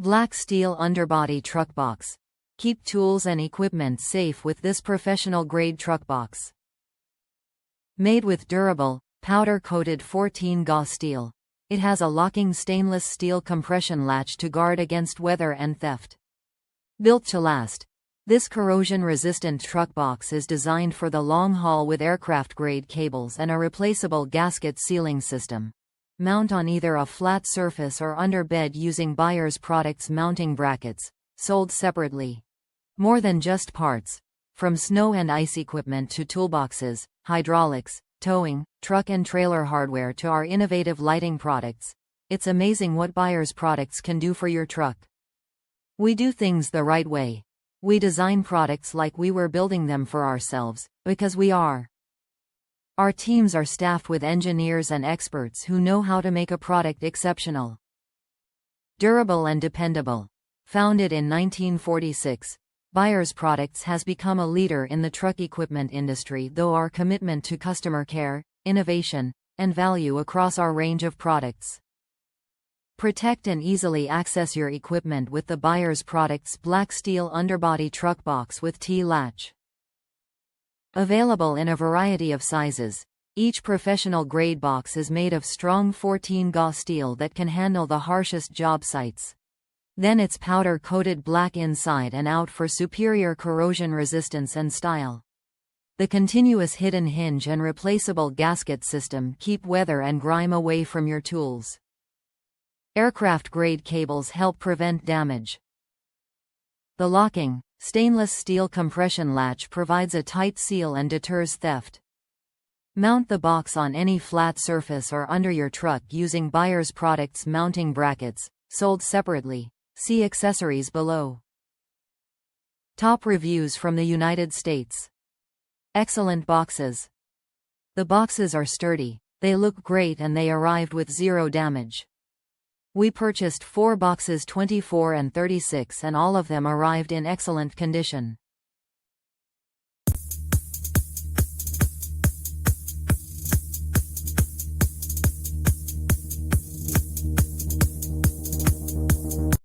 Black steel underbody truck box. Keep tools and equipment safe with this professional-grade truck box. Made with durable, powder-coated 14-Ga steel. It has a locking stainless steel compression latch to guard against weather and theft. Built to last. This corrosion-resistant truck box is designed for the long haul with aircraft-grade cables and a replaceable gasket sealing system. Mount on either a flat surface or under bed using buyer's products mounting brackets, sold separately. More than just parts. From snow and ice equipment to toolboxes, hydraulics, towing, truck and trailer hardware to our innovative lighting products. It's amazing what buyer's products can do for your truck. We do things the right way. We design products like we were building them for ourselves, because we are. Our teams are staffed with engineers and experts who know how to make a product exceptional. Durable and dependable. Founded in 1946, Buyer's Products has become a leader in the truck equipment industry, though our commitment to customer care, innovation, and value across our range of products. Protect and easily access your equipment with the Buyer's Products Black Steel Underbody Truck Box with Latch. Available in a variety of sizes, each professional-grade box is made of strong 14-Ga steel that can handle the harshest job sites. Then it's powder-coated black inside and out for superior corrosion resistance and style. The continuous hidden hinge and replaceable gasket system keep weather and grime away from your tools. Aircraft-grade cables help prevent damage. The locking, stainless steel compression latch provides a tight seal and deters theft. Mount the box on any flat surface or under your truck using Buyer's Products mounting brackets, sold separately. See accessories below. Top reviews from the United States. Excellent boxes. The boxes are sturdy, they look great, and they arrived with zero damage. We purchased 4 boxes 24 and 36 and all of them arrived in excellent condition.